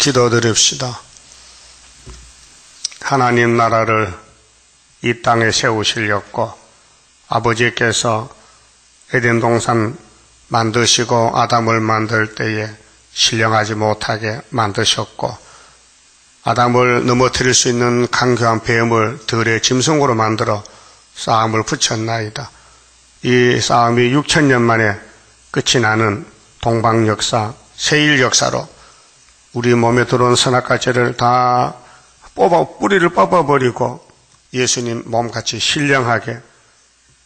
기도드립시다. 하나님 나라를 이 땅에 세우시려고 아버지께서 에덴 동산 만드시고 아담을 만들 때에 신령하지 못하게 만드셨고, 아담을 넘어뜨릴 수 있는 강교한 뱀을 들의 짐승으로 만들어 싸움을 붙였나이다. 이 싸움이 6,000년 만에 끝이 나는 동방 역사, 세일 역사로 우리 몸에 들어온 선악과죄를 다 뿌리를 뽑아버리고 예수님 몸같이 신령하게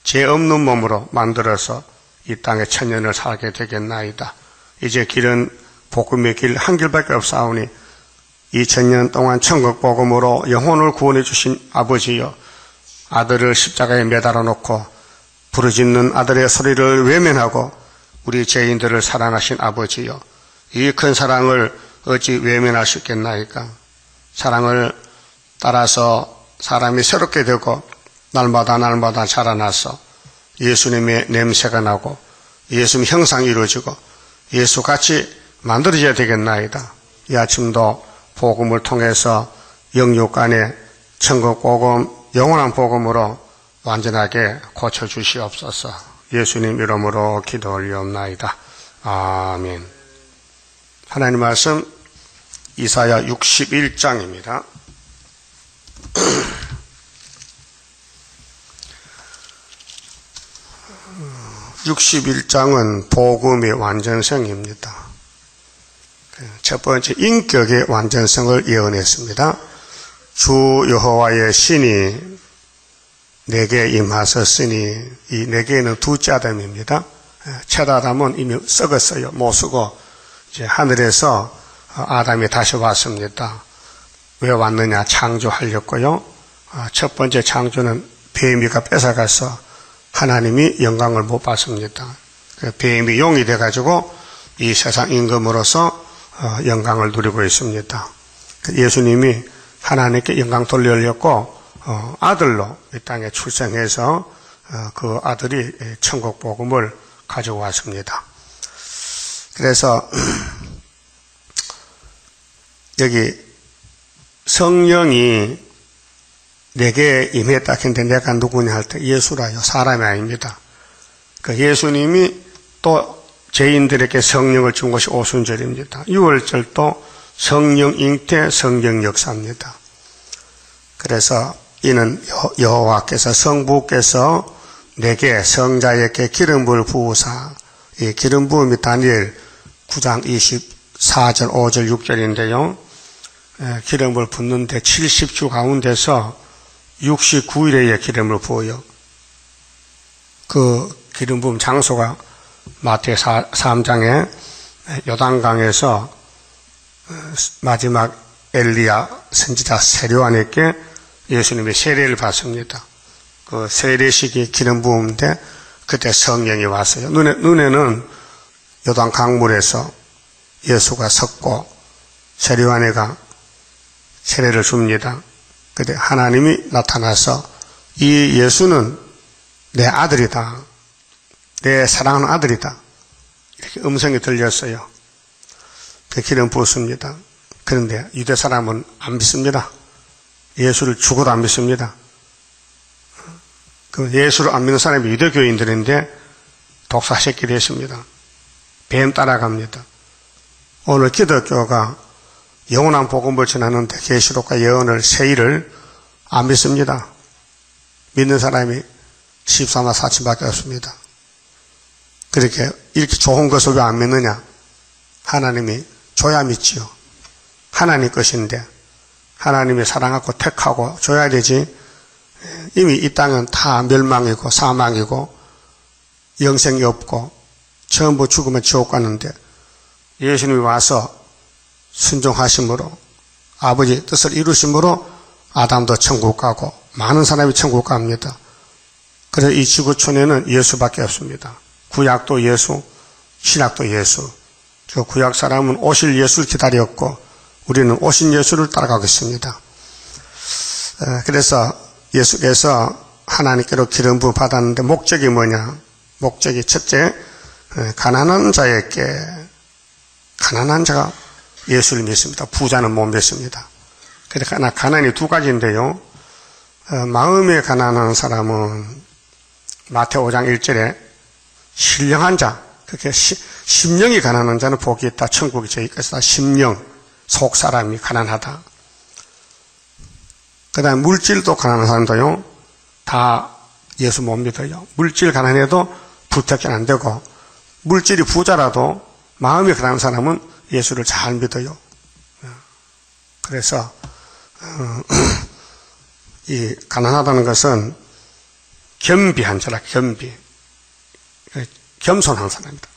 죄 없는 몸으로 만들어서 이 땅에 천년을 살게 되겠나이다. 이제 길은 복음의 길 한 길밖에 없사오니 2000년 동안 천국 복음으로 영혼을 구원해 주신 아버지여, 아들을 십자가에 매달아 놓고 부르짖는 아들의 소리를 외면하고 우리 죄인들을 사랑하신 아버지여, 이 큰 사랑을 어찌 외면할 수 있겠나이까? 사랑을 따라서 사람이 새롭게 되고 날마다 자라나서 예수님의 냄새가 나고 예수님 형상이 이루어지고 예수같이 만들어져야 되겠나이다. 이 아침도 복음을 통해서 영육 안에 천국 복음, 영원한 복음으로 완전하게 고쳐주시옵소서. 예수님 이름으로 기도 올리옵나이다. 아멘. 하나님 말씀 이사야 61장입니다. 61장은 복음의 완전성입니다. 첫 번째, 인격의 완전성을 예언했습니다. 주 여호와의 신이 내게 임하셨으니, 이 내게는 두째 아담입니다. 첫 아담은 이미 썩었어요. 못 쓰고 이제 하늘에서 아담이 다시 왔습니다. 왜 왔느냐? 창조하려고요. 첫 번째 창조는 뱀이가 뺏어가서 하나님이 영광을 못 받습니다. 뱀이 용이 돼가지고 이 세상 임금으로서 영광을 누리고 있습니다. 예수님이 하나님께 영광 돌려려고 아들로 이 땅에 출생해서 그 아들이 천국 복음을 가지고 왔습니다. 그래서 여기 성령이 내게 임했다 했는데 내가 누구냐 할 때 예수라요. 사람이 아닙니다. 그 예수님이 또 죄인들에게 성령을 준 것이 오순절입니다. 6월절도 성령 잉태, 성령 역사입니다. 그래서 이는 여호와께서 성부께서 내게 성자에게 기름 부을 부으사, 이 기름 부음이 다니엘 9장 24절, 5절, 6절인데요. 기름을 붓는데 70주 가운데서 69일에 기름을 부어요. 그 기름 부음 장소가 마태오 3장에 요단강에서 마지막 엘리야 선지자 세례요한에게 예수님이 세례를 받습니다. 그 세례식이 기름 부음인데 그때 성령이 왔어요. 눈에는 요단 강물에서 예수가 섰고 세례요한이가 세례를 줍니다. 그때 하나님이 나타나서 이 예수는 내 아들이다. 내 사랑하는 아들이다. 이렇게 음성이 들렸어요. 그 기름 부었습니다. 그런데 유대 사람은 안 믿습니다. 예수를 죽어도 안 믿습니다. 그 예수를 안 믿는 사람이 유대교인들인데 독사 새끼 됐습니다. 뱀 따라갑니다. 오늘 기독교가 영원한 복음을 전하는데 계시록과 예언을 세일을 안 믿습니다. 믿는 사람이 14만 4천밖에 없습니다. 그렇게 이렇게 좋은 것을 왜 안 믿느냐? 하나님이 줘야 믿지요. 하나님 것인데 하나님이 사랑하고 택하고 줘야 되지. 이미 이 땅은 다 멸망이고 사망이고 영생이 없고 전부 죽으면 지옥 가는데 예수님이 와서 순종하심으로 아버지 뜻을 이루심으로 아담도 천국 가고 많은 사람이 천국 갑니다. 그래서 이 지구촌에는 예수밖에 없습니다. 구약도 예수, 신약도 예수. 저 구약 사람은 오실 예수를 기다렸고 우리는 오신 예수를 따라가겠습니다. 그래서 예수께서 하나님께로 기름 부음 받았는데 목적이 뭐냐? 목적이 첫째, 가난한 자에게, 가난한 자가 예수를 믿습니다. 부자는 못 믿습니다. 그러니까 가난이 두 가지인데요. 마음에 가난한 사람은 마태오 5장 1절에 신령한 자, 그렇게 심령이 가난한 자는 복이 있다. 천국이 저희 것이다. 심령, 속 사람이 가난하다. 그 다음에 물질도 가난한 사람도요. 다 예수 못 믿어요. 물질 가난해도 부탁이 안 되고 물질이 부자라도 마음이 가난한 사람은 예수를 잘 믿어요. 그래서 이 가난하다는 것은 겸비한 자라. 겸비. 겸손한 사람입니다.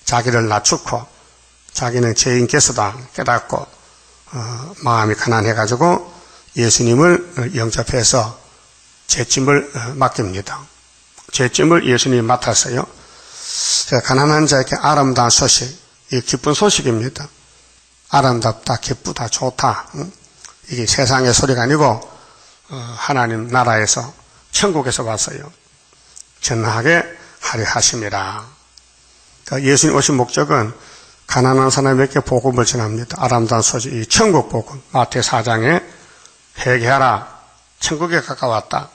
자기를 낮추고 자기는 죄인 개수다 깨닫고 마음이 가난해가지고 예수님을 영접해서 죄짐을 맡깁니다. 죄짐을 예수님이 맡았어요. 가난한 자에게 아름다운 소식, 이 기쁜 소식입니다. 아름답다, 기쁘다, 좋다. 이게 세상의 소리가 아니고 하나님 나라에서 천국에서 왔어요. 전하게 하려 하심이라. 그러니까 예수님 오신 목적은 가난한 사람에게 복음을 전합니다. 아름다운 소식, 이 천국 복음. 마태 4장에 회개하라. 천국에 가까웠다.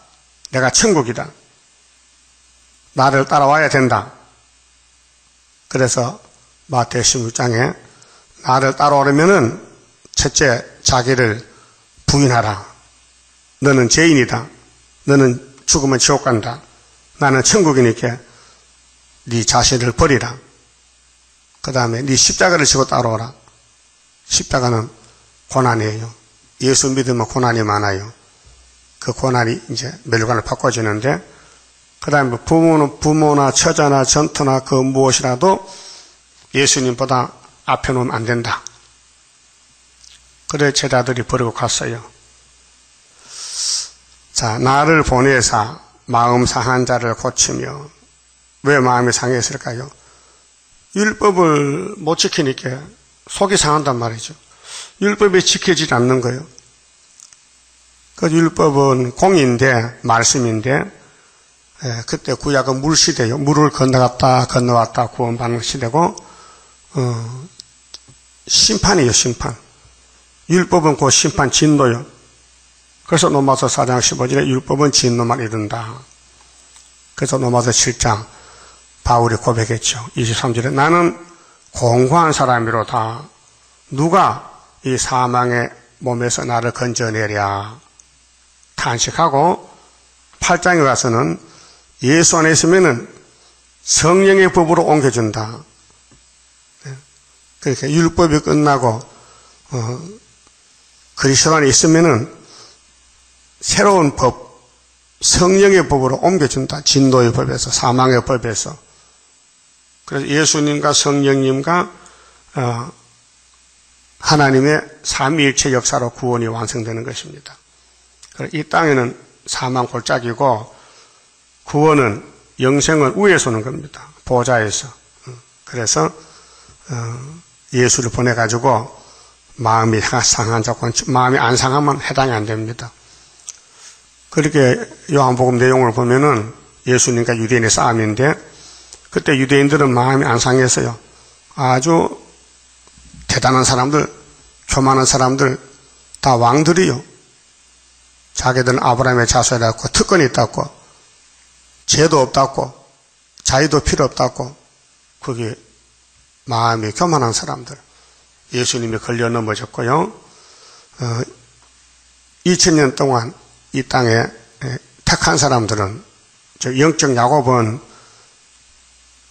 내가 천국이다. 나를 따라와야 된다. 그래서 마태 16장에 나를 따라오려면은 첫째 자기를 부인하라. 너는 죄인이다. 너는 죽으면 지옥 간다. 나는 천국이니까 네 자신을 버리라. 그 다음에 네 십자가를 지고 따라오라. 십자가는 고난이에요. 예수 믿으면 고난이 많아요. 그 고난이 이제 멸관을 바꿔주는데, 그 다음에 부모나 처자나 전투나 그 무엇이라도 예수님보다 앞에 놓으면 안 된다. 그래 제자들이 버리고 갔어요. 자, 나를 보내사 마음 상한 자를 고치며. 왜 마음이 상했을까요? 율법을 못 지키니까 속이 상한단 말이죠. 율법이 지켜지지 않는 거예요. 그 율법은 공인데, 말씀인데, 그때 구약은 물시대요. 물을 건너갔다 건너왔다 구원받는 시대고, 심판이에요. 심판. 율법은 그 심판 진노요. 그래서 로마서 4장 15절에 율법은 진노만 이른다. 그래서 로마서 7장 바울이 고백했죠. 23절에 나는 공고한 사람이로다. 누가 이 사망의 몸에서 나를 건져내랴. 탄식하고 8장에 가서는 예수 안에 있으면은 성령의 법으로 옮겨준다. 그러니까 율법이 끝나고 그리스도 안에 있으면은 새로운 법, 성령의 법으로 옮겨준다. 진노의 법에서, 사망의 법에서. 그래서 예수님과 성령님과 하나님의 삼위일체 역사로 구원이 완성되는 것입니다. 이 땅에는 사망 골짜기고 구원은, 영생은 위에서 오는 겁니다. 보좌에서. 그래서 예수를 보내가지고 마음이 상한 자고, 마음이 안 상하면 해당이 안 됩니다. 그렇게 요한복음 내용을 보면은 예수님과 유대인의 싸움인데, 그때 유대인들은 마음이 안 상했어요. 아주 대단한 사람들, 교만한 사람들, 다 왕들이요. 자기들은 아브라함의 자손이라고 특권이 있다고, 죄도 없다고, 자유도 필요 없다고, 그게 마음이 교만한 사람들. 예수님이 걸려 넘어졌고요. 2000년 동안 이 땅에 택한 사람들은, 즉 영적 야곱은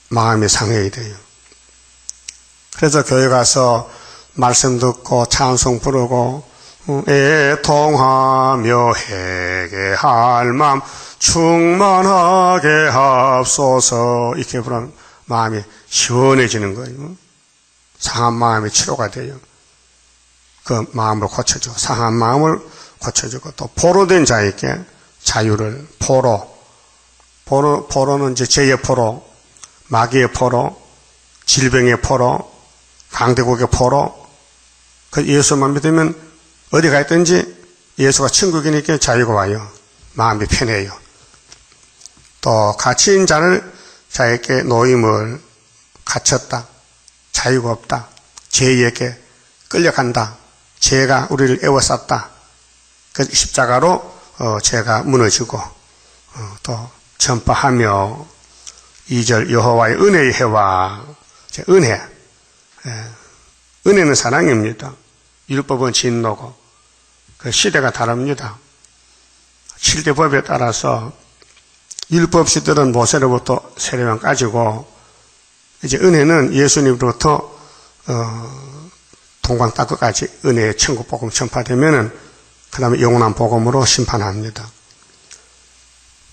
마음이 상해야 돼요. 그래서 교회 가서 말씀 듣고 찬송 부르고 애통하며 회개할 마음 충만하게 합소서, 이렇게 부르면 마음이 시원해지는 거예요. 상한 마음이 치료가 돼요. 그 마음을 고쳐주고, 상한 마음을 고쳐주고, 또 포로된 자에게 자유를, 포로는 이제 죄의 포로, 마귀의 포로, 질병의 포로, 강대국의 포로. 그 예수만 믿으면 어디 가 있든지 예수가 천국이니까 자유가 와요. 마음이 편해요. 또 갇힌 자를, 자에게 노임을 갇혔다, 자유가 없다, 죄에게 끌려간다. 죄가 우리를 에워쌌다. 그 십자가로 죄가 무너지고 또 전파하며 2절 여호와의 은혜의 해와 은혜. 은혜는 사랑입니다. 율법은 진노고 그 시대가 다릅니다. 7대 법에 따라서 율법 시들은 모세로부터 세례만까지고 이제 은혜는 예수님으로부터 동방 땅끝까지 은혜의 천국 복음 전파되면은 그 다음에 영원한 복음으로 심판합니다.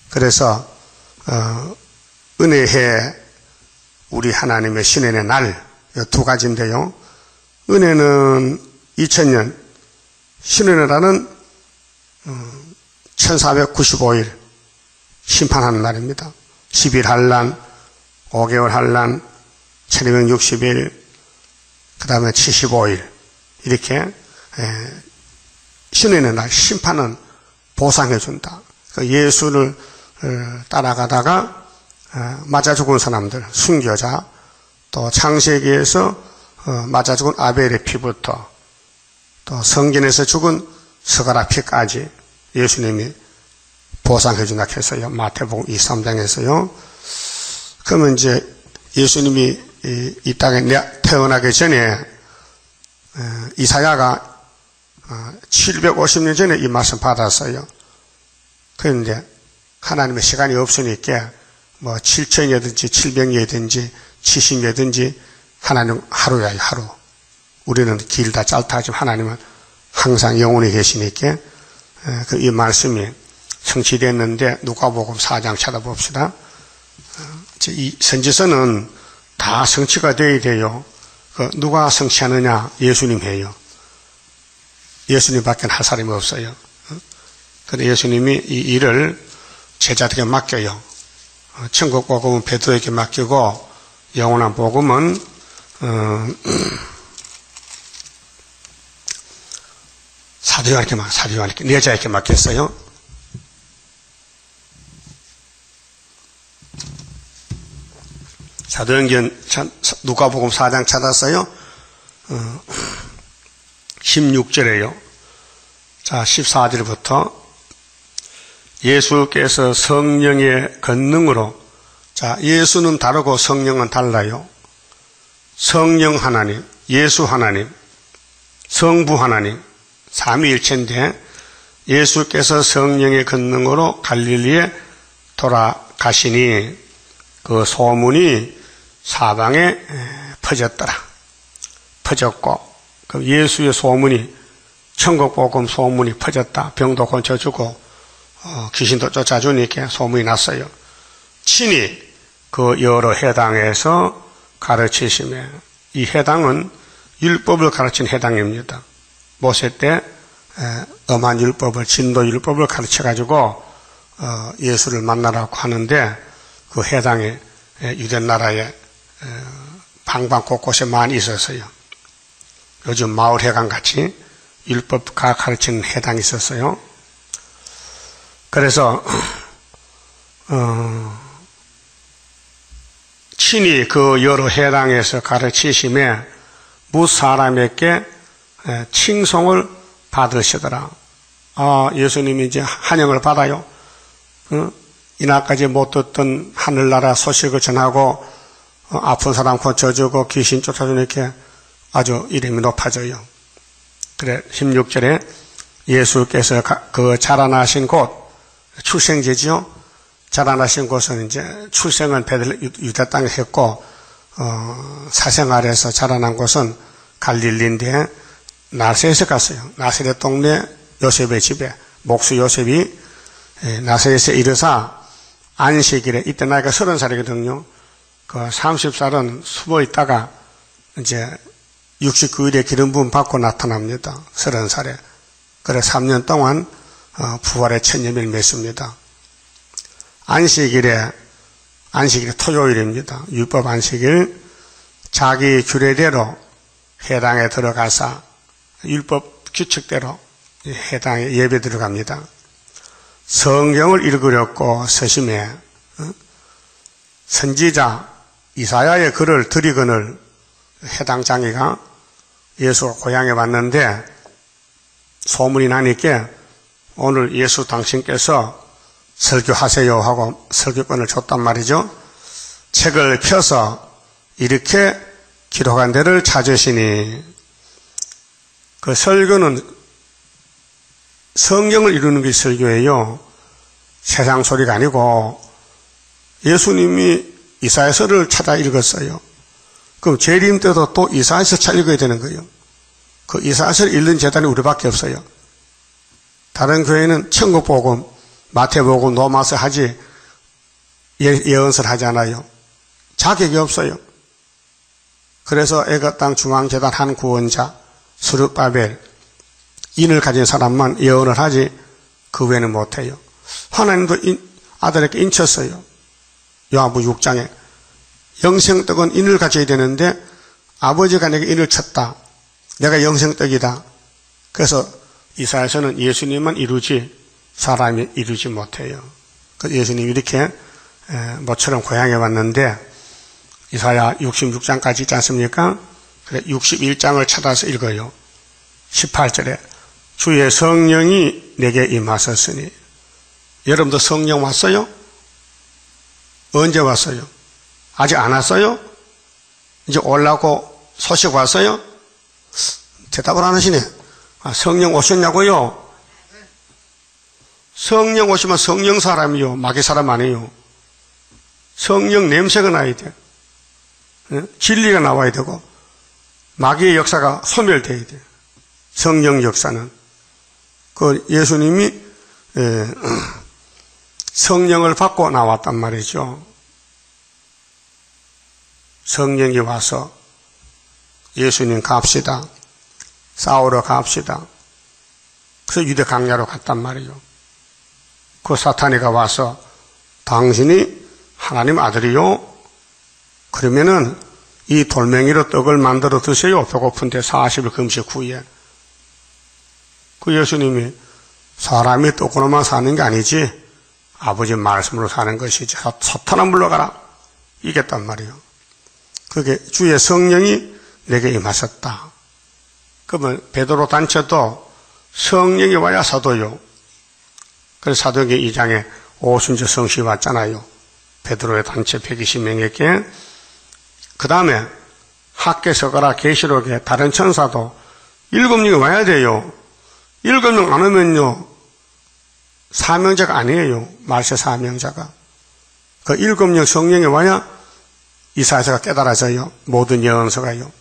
그래서 은혜의 우리 하나님의 신의 날 두 가지인데요. 은혜는 2000년, 신의 날은 1495일 심판하는 날입니다. 10일 한란, 5개월 한란, 1260일, 그 다음에 75일 이렇게 신의 날 심판은 보상해준다. 예수를 따라가다가 맞아 죽은 사람들, 순교자, 또 창세기에서 맞아 죽은 아벨의 피부터 또 성전에서 죽은 스가랴 피까지 예수님이 보상해준다 해서요. 마태복음 23장에서요. 그러면 이제 예수님이 이 땅에 태어나기 전에 이사야가 750년 전에 이 말씀 받았어요. 그런데 하나님의 시간이 없으니까 뭐 7천이든지 700년이든지 70년이든지 하나님 하루야 하루. 우리는 길다 짧다 하지만 하나님은 항상 영원히 계시니까 이 말씀이 성취됐는데 누가복음 4장 찾아봅시다. 이 선지서는 다 성취가 되어야 돼요. 누가 성취하느냐? 예수님 해요. 예수님밖에 할 사람이 없어요. 그런데 예수님이 이 일을 제자들에게 맡겨요. 천국 복음은 베드로에게 맡기고 영원한 복음은 사도 요한에게 네 자에게 맡겼어요. 사도행전 누가복음 4장 찾았어요. 16절에요. 자, 14절부터 예수께서 성령의 권능으로, 자, 예수는 다르고 성령은 달라요. 성령 하나님, 예수 하나님, 성부 하나님, 삼위일체인데 예수께서 성령의 권능으로 갈릴리에 돌아가시니 그 소문이 사방에 퍼졌더라. 퍼졌고 그 예수의 소문이 천국 복음 소문이 퍼졌다. 병도 고쳐주고 귀신도 쫓아주니까 소문이 났어요. 친히 그 여러 회당에서 가르치시며, 이 회당은 율법을 가르친 회당입니다. 모세 때 엄한 율법을, 진도 율법을 가르쳐가지고 예수를 만나라고 하는데 그 회당에 유대 나라에 방방 곳곳에 많이 있었어요. 요즘 마을회관 같이 율법 가르치는 회당이 있었어요. 그래서 친히 그 여러 회당에서 가르치심에 무사람에게 칭송을 받으시더라. 아, 예수님이 이제 환영을 받아요. 이날까지 못 듣던 하늘나라 소식을 전하고 아픈 사람 고쳐주고 귀신 쫓아주니까 아주 이름이 높아져요. 그래 16절에 예수께서 그 자라나신 곳, 출생지지요. 자라나신 곳은 이제 출생은 유대 땅에 했고 사생활에서 자라난 곳은 갈릴리인데 나사렛에 갔어요. 나사렛 동네 요셉의 집에 목수 요셉이 나사렛에 이르사 안식일에, 이때 나이가 30살이거든요. 그 30살은 숨어 있다가 이제 69일에 기름 부음 받고 나타납니다. 30살에. 그래 3년 동안 부활의 천년을 맺습니다. 안식일이 토요일입니다. 율법 안식일, 자기 규례대로 회당에 들어가서 율법 규칙대로 회당에 예배 들어갑니다. 성경을 읽으려고 서심해 선지자 이사야의 글을 드리거늘 해당 장이가 예수가 고향에 왔는데 소문이 나니까 오늘 예수 당신께서 설교하세요 하고 설교권을 줬단 말이죠. 책을 펴서 이렇게 기록한 데를 찾으시니, 그 설교는 성경을 이루는 게 설교예요. 세상 소리가 아니고 예수님이 이사야서를 찾아 읽었어요. 그럼 재림 때도 또 이사야서 찾아 읽어야 되는 거예요. 그 이사야서를 읽는 재단이 우리밖에 없어요. 다른 교회는 천국복음, 마태복음, 로마서 하지 예언서를 하지 않아요. 자격이 없어요. 그래서 애굽 땅 중앙재단 한 구원자 스룹바벨, 인을 가진 사람만 예언을 하지 그 외에는 못해요. 하나님도 아들에게 인쳤어요. 요한부 6장에 영생떡은 인을 가져야 되는데 아버지가 내게 인을 쳤다. 내가 영생떡이다. 그래서 이사야서는 예수님만 이루지 사람이 이루지 못해요. 그래서 예수님이 이렇게 모처럼 고향에 왔는데 이사야 66장까지 있지 않습니까? 그래 61장을 찾아서 읽어요. 18절에 주의 성령이 내게 임하셨으니. 여러분도 성령 왔어요? 언제 왔어요? 아직 안 왔어요? 이제 오려고 소식 왔어요? 대답을 안 하시네. 성령 오셨냐고요? 성령 오시면 성령 사람이요, 마귀 사람 아니에요. 성령 냄새가 나야 돼. 진리가 나와야 되고 마귀의 역사가 소멸돼야 돼. 성령 역사는. 그 예수님이 성령을 받고 나왔단 말이죠. 성령이 와서 예수님 갑시다. 싸우러 갑시다. 그래서 유대 강야로 갔단 말이에요. 그 사탄이가 와서 당신이 하나님 아들이요? 그러면은 이 돌멩이로 떡을 만들어 드세요. 배고픈데 40일 금식 후에. 그 예수님이 사람이 떡으로만 사는 게 아니지 아버지 말씀으로 사는 것이지. 사탄아 물러가라. 이겼단 말이에요. 그게 주의 성령이 내게 임하셨다. 그러면 베드로 단체도 성령이 와야 사도요. 그래서 사도행전 2장에 오순절 성시 왔잖아요. 베드로의 단체 120명에게. 그 다음에 학계 서가라 계시록에 다른 천사도 7명이 와야 돼요. 7명 안 오면요 사명자가 아니에요. 말세 사명자가. 그 7명 성령이 와야 이사야서가 깨달아져요. 모든 예언서가요.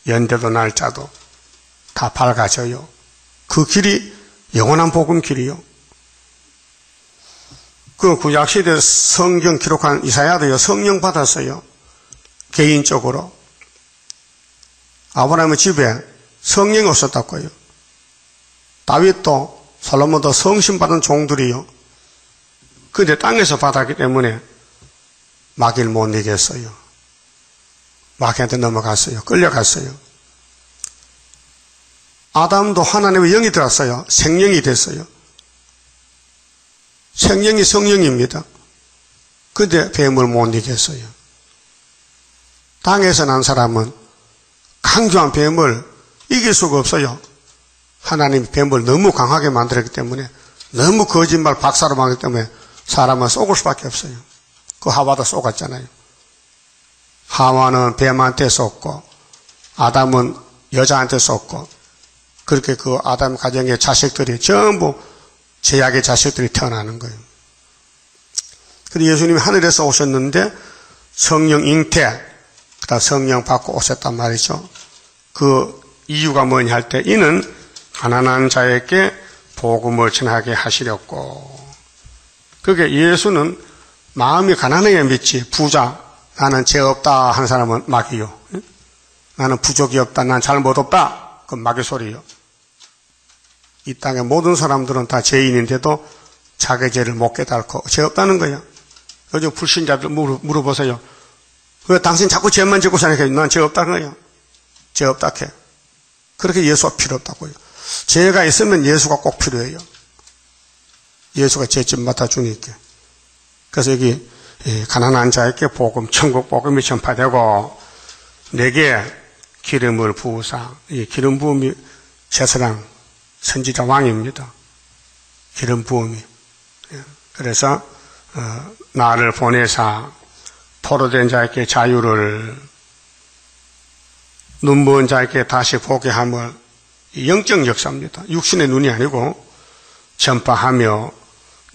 연대도 날짜도 다 밝아져요. 그 길이 영원한 복음 길이요. 그 구약시대 성경 기록한 이사야도요 성령 받았어요. 개인적으로. 아브라함의 집에 성령이 없었다고요. 다윗도 솔로몬도 성신 받은 종들이요. 그런데 땅에서 받았기 때문에 마귀를 못 이겼어요. 마귀한테 넘어갔어요. 끌려갔어요. 아담도 하나님의 영이 들었어요. 생명이 됐어요. 생명이 성령입니다. 그런데 뱀을 못 이겼어요. 땅에서 난 사람은 강조한 뱀을 이길 수가 없어요. 하나님이 뱀을 너무 강하게 만들었기 때문에, 너무 거짓말 박사로 만들기 때문에 사람은 쏘을 수밖에 없어요. 그 하와도 쏘았잖아요. 하와는 뱀한테 쏘고 아담은 여자한테 쏘고, 그렇게 그 아담 가정의 자식들이 전부 제약의 자식들이 태어나는 거예요. 그런데 예수님이 하늘에서 오셨는데 성령 잉태, 그다음 성령 받고 오셨단 말이죠. 그 이유가 뭐냐 할 때, 이는 가난한 자에게 복음을 전하게 하시렸고. 그게 예수는 마음이 가난해야 믿지. 부자, 나는 죄 없다 하는 사람은 마귀요. 나는 부족이 없다, 난 잘못 없다, 그건 마귀 소리요. 이 땅의 모든 사람들은 다 죄인인데도 자기 죄를 못 깨닫고 죄 없다는 거예요. 요즘 불신자들 물어보세요. 왜 당신 자꾸 죄만 짓고 사니까 난 죄 없다는 거예요. 죄 없다 해. 그렇게 예수가 필요 없다고요. 죄가 있으면 예수가 꼭 필요해요. 예수가 죄집 맡아주니까. 그래서 여기 가난한 자에게 복음, 천국 복음이 전파되고, 내게 기름을 부으사, 이 기름 부음이 제사장 선지자 왕입니다. 기름 부음이. 그래서 나를 보내사 포로된 자에게 자유를, 눈먼 자에게 다시 보게 함을, 영적 역사입니다. 육신의 눈이 아니고 전파하며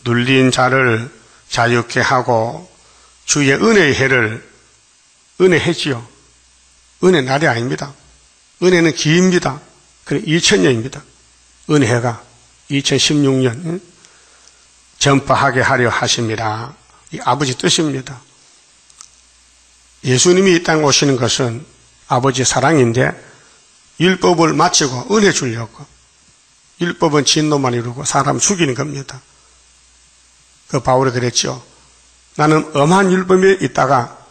눌린 자를 자유케 하고 주의 은혜의 해를, 은혜 해지요. 은혜 날이 아닙니다. 은혜는 기입니다. 그래 2000년입니다. 은혜가 2016년 전파하게 하려 하십니다. 이 아버지 뜻입니다. 예수님이 이 땅에 오시는 것은 아버지 사랑인데 율법을 마치고 은혜 주려고. 율법은 진노만 이루고 사람 죽이는 겁니다. 그 바울이 그랬죠. 나는 엄한 율법에 있다가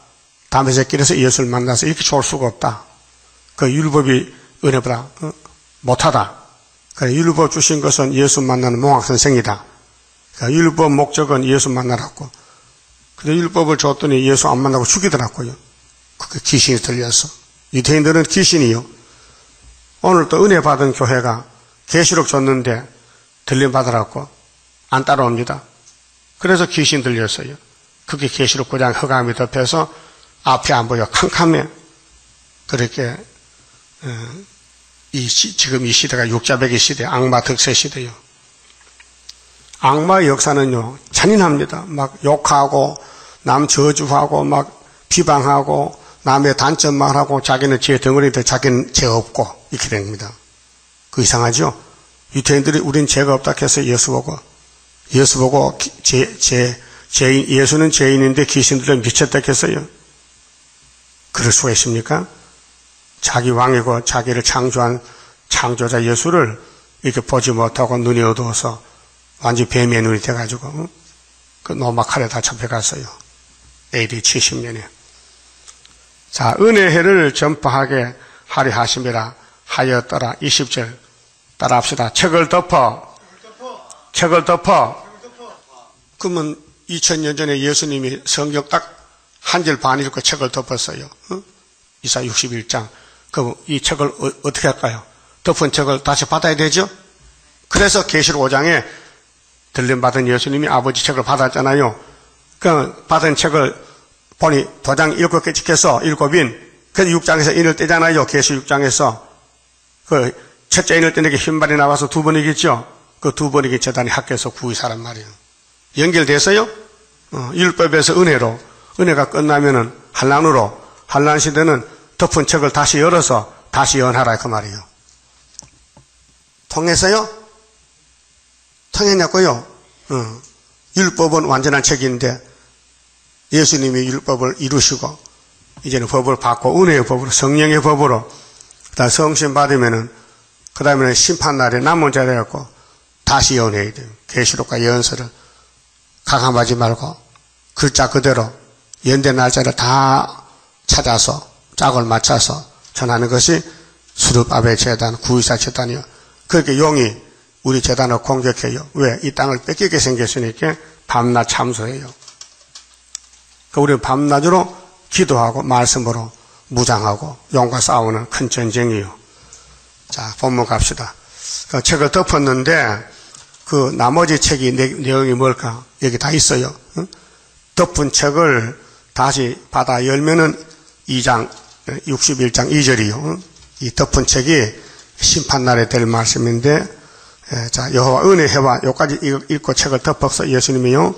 다메섹길에서 예수를 만나서 이렇게 좋을 수가 없다. 그 율법이 은혜보다 못하다. 그래 율법 주신 것은 예수 만나는 몽학선생이다. 그 율법 목적은 예수 만나라고. 근데 율법을 줬더니 예수 안 만나고 죽이더라고요. 그게 귀신이 들려서. 유대인들은 귀신이요. 오늘 또 은혜 받은 교회가 계시록 줬는데 들림 받으라고 안 따라옵니다. 그래서 귀신 들렸어요. 그게 계시록 9장 흑암이 덮여서 앞이 안 보여 캄캄해. 그렇게 지금 이 시대가 육자백의 시대, 악마 득세 시대요. 악마의 역사는요 잔인합니다. 막 욕하고 남 저주하고 막 비방하고 남의 단점 말하고 자기는 죄 덩어리인데 자기는 죄 없고 이렇게 됩니다. 그 이상하죠? 유태인들이 우린 죄가 없다 해서 예수 보고 죄인, 예수는 죄인인데 귀신들은 미쳤다 했어요. 그럴 수가 있습니까? 자기 왕이고 자기를 창조한 창조자 예수를 이렇게 보지 못하고 눈이 어두워서 완전히 뱀의 눈이 돼가지고 그 노마칼에 다 잡혀갔어요. AD 70년에. 자, 은혜해를 전파하게 하려 하심이라 하였더라. 20절 따라 합시다. 책을 덮어. 그러면 2000년 전에 예수님이 성경 딱 한 절 반 읽고 책을 덮었어요. 이사 61장. 그럼 이 책을 어떻게 할까요? 덮은 책을 다시 받아야 되죠? 그래서 계시록 5장에 들림받은 예수님이 아버지 책을 받았잖아요. 그 받은 책을 보니 도장 7개 찍혀서 7인. 그래서 6장에서 인을 떼잖아요. 계시 6장에서. 그 첫째 인을 떼는 게 흰발이 나와서 2번이겠죠? 그 2번이게 재단이 학교에서 구의사란 말이에요. 연결됐어요? 율법에서 은혜로. 은혜가 끝나면은 한란으로. 한란 시대는 덮은 책을 다시 열어서 다시 연하라 그 말이에요. 통했어요? 통했냐고요? 율법은 완전한 책인데 예수님이 율법을 이루시고 이제는 법을 받고 은혜의 법으로 성령의 법으로 그다음 성신 받으면은 그 다음에는 심판날에 남은 자를 갖고 다시 연해야 돼요. 계시록과 예언서를 가감하지 말고 글자 그대로 연대 날짜를 다 찾아서 짝을 맞춰서 전하는 것이 수르바벨 재단, 구의사 재단이요. 그렇게 용이 우리 재단을 공격해요. 왜? 이 땅을 뺏기게 생겼으니까 밤낮 참소해요. 우리는 밤낮으로 기도하고 말씀으로 무장하고 용과 싸우는 큰 전쟁이에요. 자, 본문 갑시다. 그 책을 덮었는데 그 나머지 책이 내용이 뭘까? 여기 다 있어요. 덮은 책을 다시 받아 열면은 2장 61장 2절이요. 이 덮은 책이 심판날에 될 말씀인데 자, 여호와 은혜해와 여기까지 읽고 책을 덮어서 예수님이요.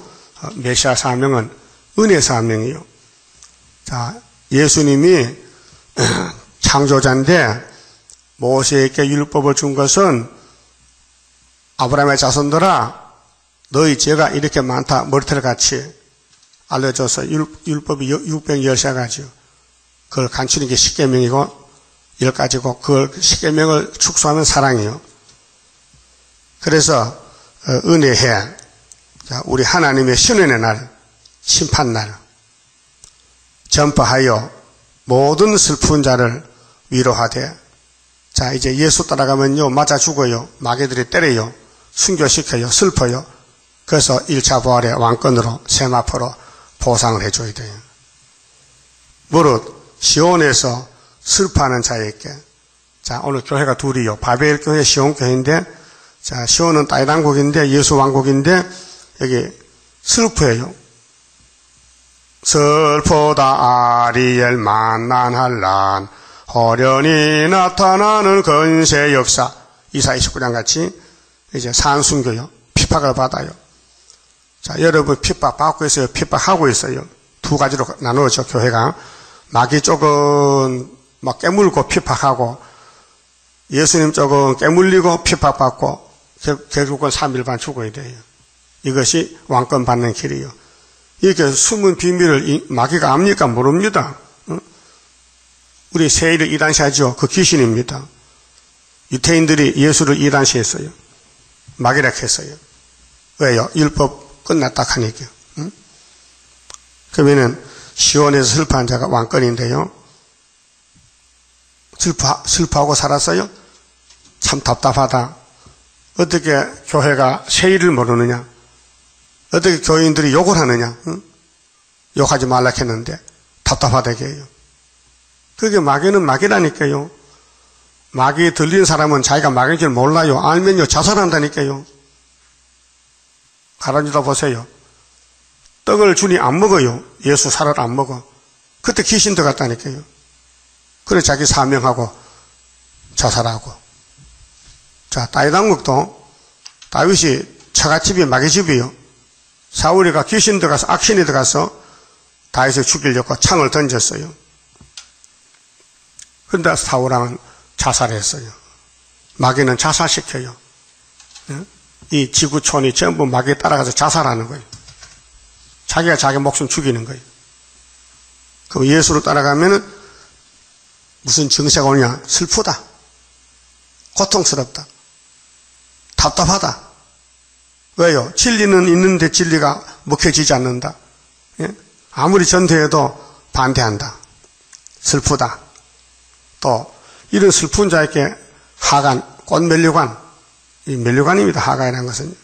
메시아 사명은 은혜 사명이요. 자, 예수님이 창조자인데 모세에게 율법을 준 것은 아브라함의 자손들아 너희 죄가 이렇게 많다 머리털 같이 알려줘서 율법이 613가지요. 그걸 감추는 게 십계명이고 10가지고 그걸 십계명을 축소하면 사랑이요. 그래서 은혜해. 자, 우리 하나님의 신원의 날, 심판날 전파하여 모든 슬픈 자를 위로하되. 자, 이제 예수 따라가면요 맞아 죽어요. 마귀들이 때려요. 순교시켜요. 슬퍼요. 그래서 1차 부활의 왕권으로 세마포로 보상을 해줘야 돼요. 무릇 시온에서 슬퍼하는 자에게. 자, 오늘 교회가 둘이요. 바벨 교회, 시온 교회인데, 자, 시온은 땅의 왕국인데, 예수 왕국인데, 여기 슬퍼해요. 슬프다 아리엘 만난할란 호련히 나타나는 건세 역사. 이사야 29장 같이 이제 산순교요. 핍박을 받아요. 자, 여러분 핍박받고 있어요. 핍박하고 있어요. 두 가지로 나누어져 교회가. 마귀 쪽은 막 깨물고 핍박하고, 예수님 쪽은 깨물리고 핍박받고, 결국은 3일반 죽어야 돼요. 이것이 왕권 받는 길이에요. 이렇게 숨은 비밀을 마귀가 압니까? 모릅니다. 우리 세일을 이단시하죠. 그 귀신입니다. 유태인들이 예수를 이단시했어요. 마귀라 했어요. 왜요? 율법 끝났다 하니까. 그러면은 시온에서 슬퍼한 자가 왕권인데요. 슬퍼하고 살았어요? 참 답답하다. 어떻게 교회가 세일을 모르느냐? 어떻게 교인들이 욕을 하느냐? 욕하지 말라 했는데 답답하다 이게요. 그게 마귀는 마귀라니까요. 마귀에 들린 사람은 자기가 마귀인 줄 몰라요. 알면요 자살한다니까요. 가라앉아 보세요. 떡을 주니 안 먹어요. 예수 살을 안 먹어. 그때 귀신 들어갔다니까요. 그래 자기 사명하고 자살하고. 자, 다윗 왕국도 다윗이 처갓집이 마귀집이요. 사울이가 귀신 들어가서 악신이 들어가서 다윗을 죽이려고 창을 던졌어요. 그런데 사울왕은 자살했어요. 마귀는 자살시켜요. 이 지구촌이 전부 마귀에 따라가서 자살하는 거예요. 자기가 자기 목숨 죽이는 거예요. 그럼 예수를 따라가면은 무슨 증세가 오냐? 슬프다. 고통스럽다. 답답하다. 왜요? 진리는 있는데 진리가 먹혀지지 않는다. 예? 아무리 전도해도 반대한다. 슬프다. 또 이런 슬픈 자에게 하간, 꽃면류관, 이 면류관입니다. 하간이라는 것은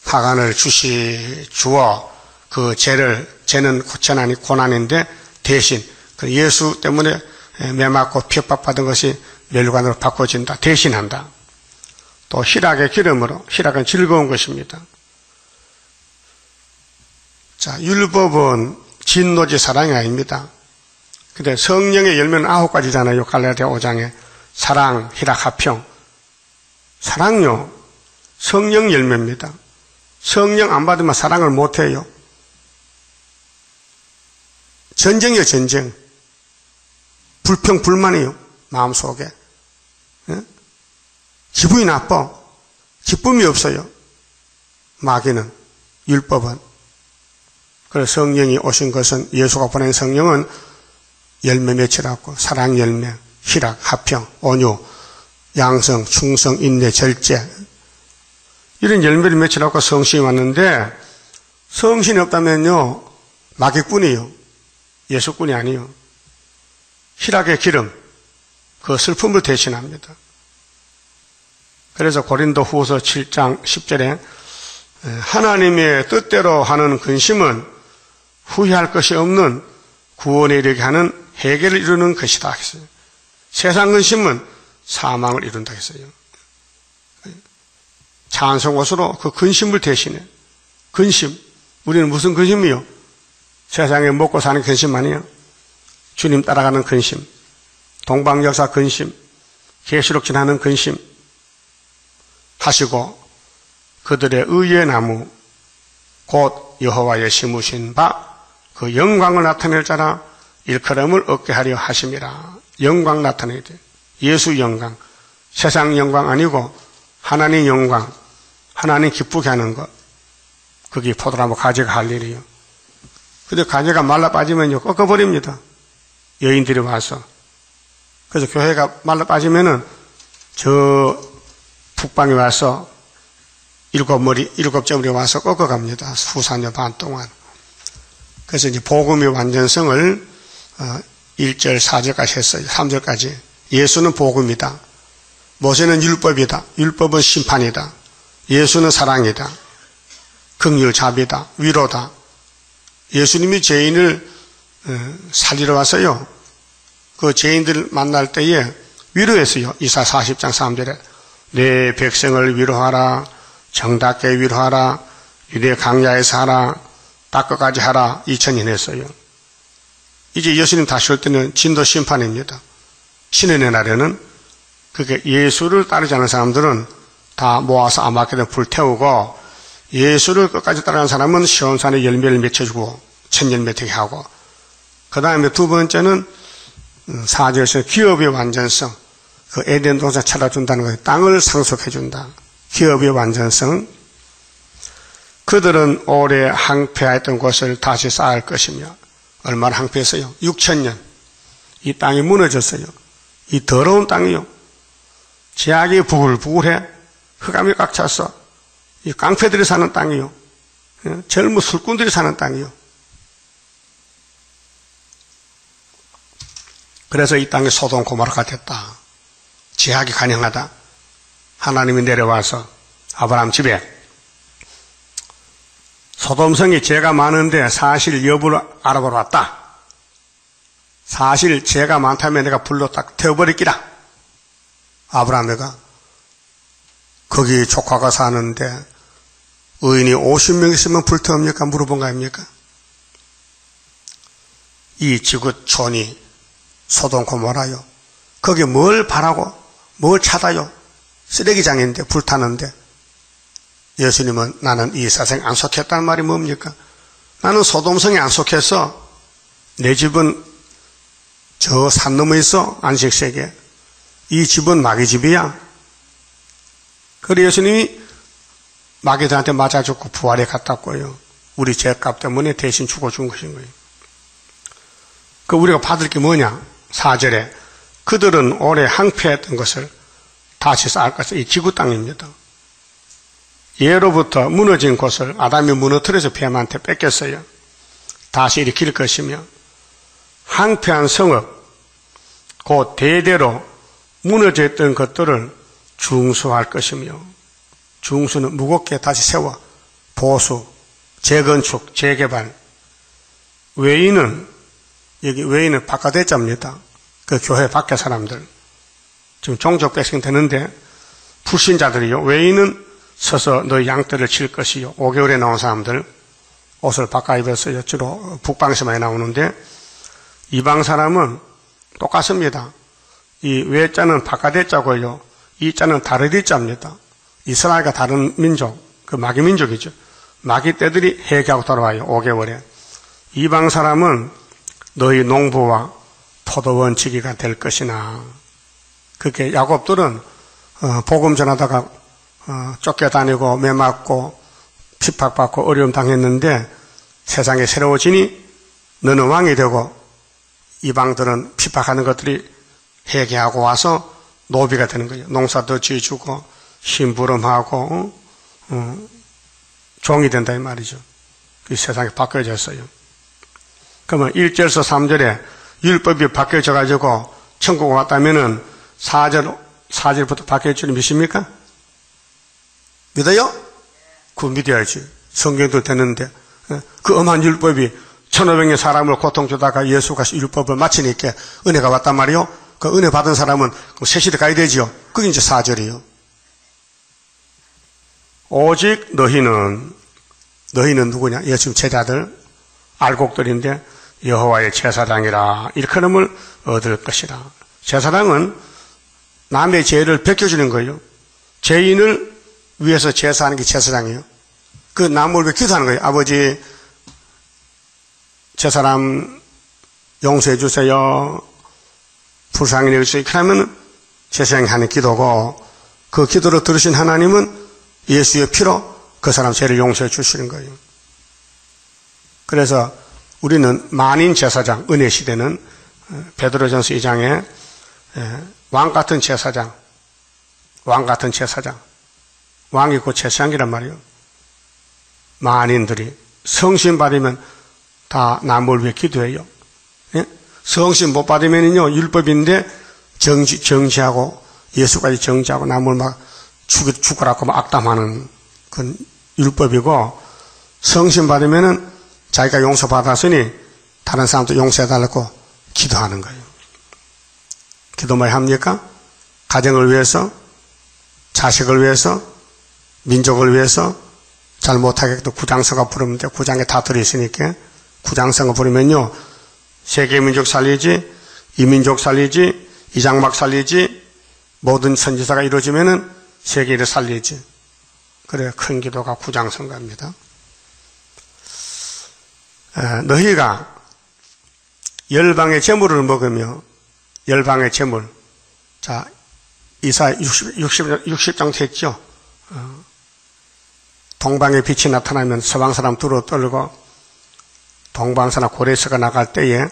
하간을 주어 그 죄는 고난이 고난인데 대신 그 예수 때문에 매맞고 핍박받은 것이 면류관으로 바꿔진다. 대신한다. 또 희락의 기름으로, 희락은 즐거운 것입니다. 자, 율법은 진노지 사랑이 아닙니다. 근데 성령의 열매는 9가지잖아요. 갈라디아 5장에. 사랑, 희락, 화평. 사랑요. 성령 열매입니다. 성령 안 받으면 사랑을 못해요. 전쟁이요, 전쟁. 불평, 불만이요. 마음속에. 예? 기분이 나빠. 기쁨이 없어요. 마귀는, 율법은. 그래서 성령이 오신 것은, 예수가 보낸 성령은 열매 맺히라고, 사랑 열매, 희락, 화평, 온유, 양성, 충성, 인내, 절제. 이런 열매를 맺히라고 성신이 왔는데, 성신이 없다면요, 마귀꾼이요. 예수꾼이 아니요. 희락의 기름, 그 슬픔을 대신합니다. 그래서 고린도 후서 7장 10절에 하나님의 뜻대로 하는 근심은 후회할 것이 없는 구원에 이르게 하는 해결을 이루는 것이다 했어요. 세상 근심은 사망을 이룬다 했어요. 찬송옷으로 그 근심을 대신해. 근심. 우리는 무슨 근심이요? 세상에 먹고 사는 근심 아니에요? 주님 따라가는 근심. 동방역사 근심. 계시록 지나는 근심. 하시고 그들의 의의 나무 곧 여호와의 심으신 바 그 영광을 나타낼 자라 일컬음을 얻게 하려 하심이라. 영광 나타내야 돼. 예수 영광. 세상 영광 아니고 하나님 영광. 하나님 기쁘게 하는 것. 그게 포도나무 가지가 할 일이에요. 근데 가지가 말라 빠지면요 꺾어버립니다. 여인들이 와서. 그래서 교회가 말라 빠지면은 저 북방에 와서 7점으로 와서 꺾어갑니다. 수산여 반 동안. 그래서 이제 복음의 완전성을 1절, 4절까지 했어요. 3절까지. 예수는 복음이다. 모세는 율법이다. 율법은 심판이다. 예수는 사랑이다. 긍휼, 자비다. 위로다. 예수님이 죄인을 살리러 왔어요. 그 죄인들 만날 때에 위로했어요. 이사 40장 3절에 내 백성을 위로하라, 정답게 위로하라, 유대 강야에서 하라, 닦아까지 하라 2000년 했어요. 이제 예수님 다시 올 때는 진도 심판입니다. 신의 날에는 그게 예수를 따르지 않은 사람들은 다 모아서 아마겟돈 불 태우고, 예수를 끝까지 따르는 사람은 시온산에 열매를 맺혀주고 천년 맺히게 하고, 그 다음에 두 번째는 4절에서 기업의 완전성, 그 에덴 동산 찾아준다는 거예요. 땅을 상속해준다. 기업의 완전성. 그들은 오래 항폐하였던 곳을 다시 쌓을 것이며, 얼마나 항폐했어요? 6000년. 이 땅이 무너졌어요. 이 더러운 땅이요. 제약이 부글부글해. 흑암이 꽉 찼어. 이 깡패들이 사는 땅이요. 젊은 술꾼들이 사는 땅이요. 그래서 이 땅이 소돔 고모라가 됐다. 제약이 가능하다. 하나님이 내려와서 아브라함 집에 소돔성이 죄가 많은데 사실 여부를 알아보러 왔다. 사실 죄가 많다면 내가 불로 딱 태워버릴기라. 아브라함이가 거기 조카가 사는데 의인이 50명 있으면 불태웁니까? 물어본 거 아닙니까? 이 지구촌이 소돔 고모라요. 거기 뭘 바라고 뭘 찾아요? 쓰레기장인데 불타는데. 예수님은 나는 이 세상에 안 속했다는 말이 뭡니까? 나는 소돔성에 안 속해서 내 집은 저 산 너머에 있어. 안식세계. 이 집은 마귀 집이야. 그래 예수님이 마귀들한테 맞아 죽고 부활에 갔다고요. 우리 죄값 때문에 대신 죽어준 것인 거예요. 그 우리가 받을 게 뭐냐? 4절에 그들은 오래 항폐했던 것을 다시 쌓을 것을. 이 지구 땅입니다. 예로부터 무너진 곳을 아담이 무너뜨려서 뱀한테 뺏겼어요. 다시 일으킬 것이며, 항폐한 성읍, 곧 대대로 무너져 있던 것들을 중수할 것이며, 중수는 무겁게 다시 세워 보수, 재건축, 재개발. 외인은, 여기 외인은 바깥에 잡니다. 그 교회 밖에 사람들. 지금 종족 백성 되는데 불신자들이요. 외인은 서서 너희 양떼를 칠 것이요. 5개월에 나온 사람들 옷을 바꿔 입었어요. 주로 북방에서 많이 나오는데, 이방 사람은 똑같습니다. 이 외자는 바깥에 자고요. 이 자는 다르디 자입니다. 이스라엘과 다른 민족, 그 마귀 민족이죠. 마귀 떼들이 해계하고 돌아와요. 5개월에. 이방 사람은 너희 농부와 포도원 지기가 될 것이나. 그렇게 야곱들은 복음 전하다가 쫓겨다니고 매맞고 핍박받고 어려움 당했는데, 세상에 새로워지니 너는 왕이 되고 이방들은 핍박하는 것들이 회개하고 와서 노비가 되는 거예요. 농사도 지어주고 심부름하고 종이 된다 이 말이죠. 그 세상이 바뀌어졌어요. 그러면 1절에서 3절에 율법이 바뀌어져가지고 천국 왔다면은 4절부터 바뀔 줄 믿습니까? 믿어요? 그거 믿어야지. 성경도 되는데. 그 엄한 율법이 1500년 사람을 고통주다가 예수가 율법을 마치니까 은혜가 왔단 말이요. 그 은혜 받은 사람은 새시대 가야 되지요. 그게 이제 4절이요. 오직 너희는 누구냐? 예수 제자들, 알곡들인데 여호와의 제사장이라 일컬음을 얻을 것이라. 제사장은 남의 죄를 벗겨주는 거예요. 죄인을 위해서 제사하는 게 제사장이에요. 그 남을 위해 기도하는 거예요. 아버지, 제 사람 용서해 주세요. 불쌍히 여기주세요. 이렇게 하면 제사장이 하는 기도고, 그 기도를 들으신 하나님은 예수의 피로 그 사람 죄를 용서해 주시는 거예요. 그래서 우리는 만인 제사장, 은혜 시대는 베드로전서 2장에 왕같은 제사장, 왕같은 제사장, 왕이 곧 제사장이란 말이에요. 만인들이 성신 받으면 다 남을 위해 기도해요. 예? 성신 못 받으면요, 율법인데 정지하고 예수까지 정지하고 남을 막 죽으라고 막 악담하는 그건 율법이고, 성신 받으면은 자기가 용서받았으니 다른 사람도 용서해달라고 기도하는 거예요. 기도 많이 합니까? 가정을 위해서, 자식을 위해서, 민족을 위해서. 잘 못하게도 구장성가 부르면 돼. 구장에 다 들어있으니까. 구장성가 부르면요, 세계 민족 살리지, 이민족 살리지, 이장막 살리지, 모든 선지사가 이루어지면은 세계를 살리지. 그래, 큰 기도가 구장성가입니다. 너희가 열방의 재물을 먹으며, 열방의 재물. 자, 이사 60장 됐죠? 동방의 빛이 나타나면 서방 사람 두루 떨고, 동방사나 고레스가 나갈 때에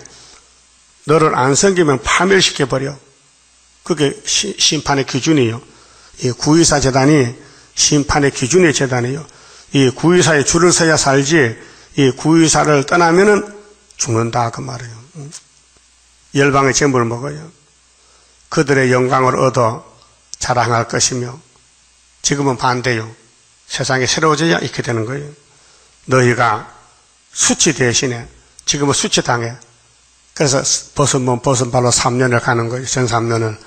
너를 안 섬기면 파멸시켜버려. 그게 심판의 기준이에요. 이 구의사 재단이 심판의 기준의 재단이에요. 이 구의사에 줄을 서야 살지, 이 구의사를 떠나면은 죽는다, 그 말이에요. 열방의 재물을 먹어요. 그들의 영광을 얻어 자랑할 것이며, 지금은 반대요. 세상이 새로워져야 이렇게 되는 거예요. 너희가 수치 대신에, 지금은 수치 당해. 그래서 벗으면 벗은 발로 3년을 가는 거예요. 전 3년을.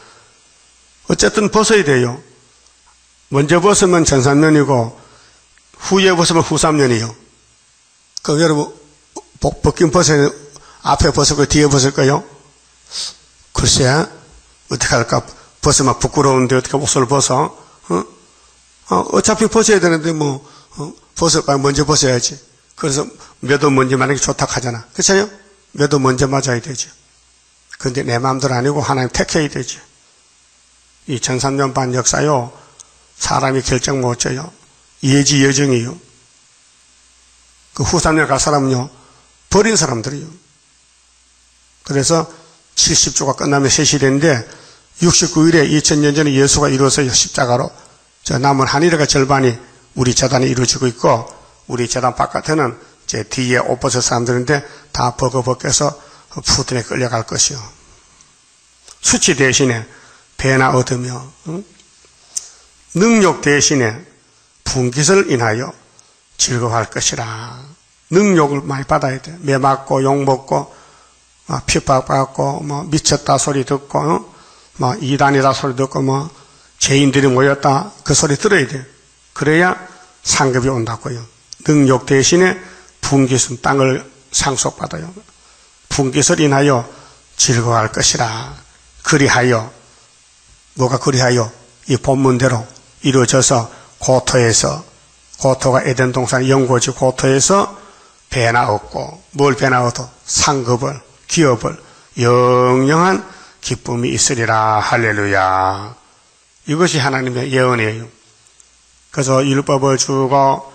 어쨌든 벗어야 돼요. 먼저 벗으면 전 3년이고, 후에 벗으면 후 3년이요. 그럼 여러분, 벗긴 벗어야 앞에 벗을 뒤에 벗을 거요? 글쎄, 어떻게 할까? 벗으면 부끄러운데 어떻게 옷을 벗어? 어차피 벗어야 되는데 벗을 바에 먼저 벗어야지. 그래서 몇도 먼저 맞는 게 좋다 하잖아. 그렇죠? 몇도 먼저 맞아야 되죠. 그런데 내 마음대로 아니고 하나님 택해야 되죠. 이 1300년 반 역사요, 사람이 결정 못 져요. 예지 여정이요. 그 후 3년 갈 사람은요, 버린 사람들이요. 그래서 70조가 끝나면 새 시대인데 69일에 2000년 전에 예수가 이루어서 십자가로 저 남은 한일의 절반이 우리 재단이 이루어지고 있고, 우리 재단 바깥에는 제 뒤에 옷 벗은 사람들인데 다 버거벗겨서 푸드에 끌려갈 것이요. 수치 대신에 배나 얻으며, 능욕 대신에 분깃을 인하여 즐거워할 것이라. 능욕을 많이 받아야 돼. 매 맞고 욕 먹고 핍박받고 미쳤다 소리 듣고 이단이다 소리 듣고 죄인들이 모였다 그 소리 들어야 돼. 그래야 상급이 온다고요. 능욕 대신에 분깃은 땅을 상속받아요. 분깃을 인하여 즐거워할 것이라. 그리하여, 뭐가 그리하여? 이 본문대로 이루어져서 고토가 에덴 동산 영고지 고토에서 배나 얻고, 뭘 배나 얻어? 상급을, 기업을, 영영한 기쁨이 있으리라. 할렐루야. 이것이 하나님의 예언이에요. 그래서 율법을 주고,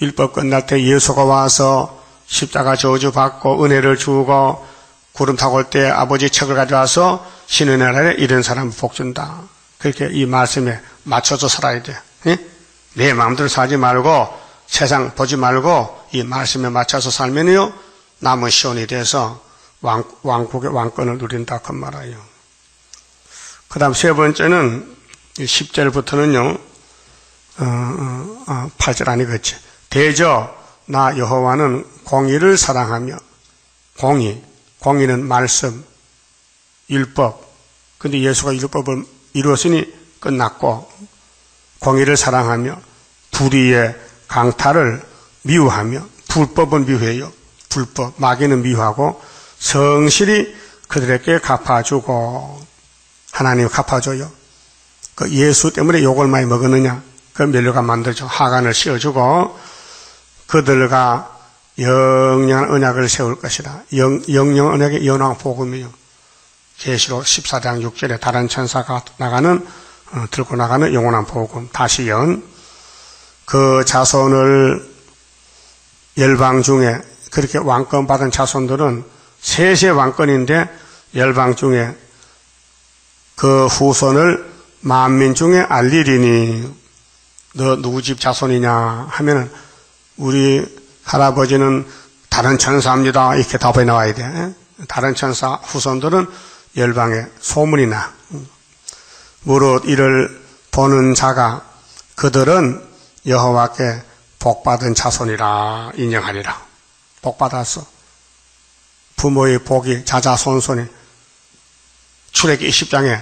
율법 끝날 때 예수가 와서 십자가 저주 받고 은혜를 주고, 구름 타고 올 때 아버지 책을 가져와서 신의 나라에 이런 사람 복 준다. 그렇게 이 말씀에 맞춰서 살아야 돼. 내 마음대로 살지 말고, 세상 보지 말고, 이 말씀에 맞춰서 살면요, 남은 시온이 돼서 왕국의 왕권을 누린다. 그 말이에요. 그 다음 세 번째는 10절부터는요, 8절 아니겠지. 대저 나 여호와는 공의를 사랑하며, 공의는 말씀, 율법. 근데 예수가 율법을 이루었으니 끝났고, 공의를 사랑하며 불의의 강탈을 미워하며, 불법은 미워해요. 불법, 마귀는 미워하고, 성실히 그들에게 갚아주고, 하나님 갚아줘요. 그 예수 때문에 욕을 많이 먹었느냐? 그 멸류관 만들죠. 하관을 씌워주고, 그들과 영영한 언약을 세울 것이라. 영영 언약의 연왕 복음이요. 계시록 14장 6절에 다른 천사가 들고 나가는 영원한 복음. 다시 그 자손을 열방 중에, 그렇게 왕권 받은 자손들은 셋의 왕권인데, 열방 중에 그 후손을 만민 중에 알리리니. 너 누구 집 자손이냐 하면은 우리 할아버지는 다른 천사입니다. 이렇게 답이 나와야 돼. 다른 천사 후손들은 열방에 소문이 나. 무릇 이를 보는 자가 그들은 여호와께 복받은 자손이라 인정하리라. 복받았어. 부모의 복이 자자손손이 출애기 20장에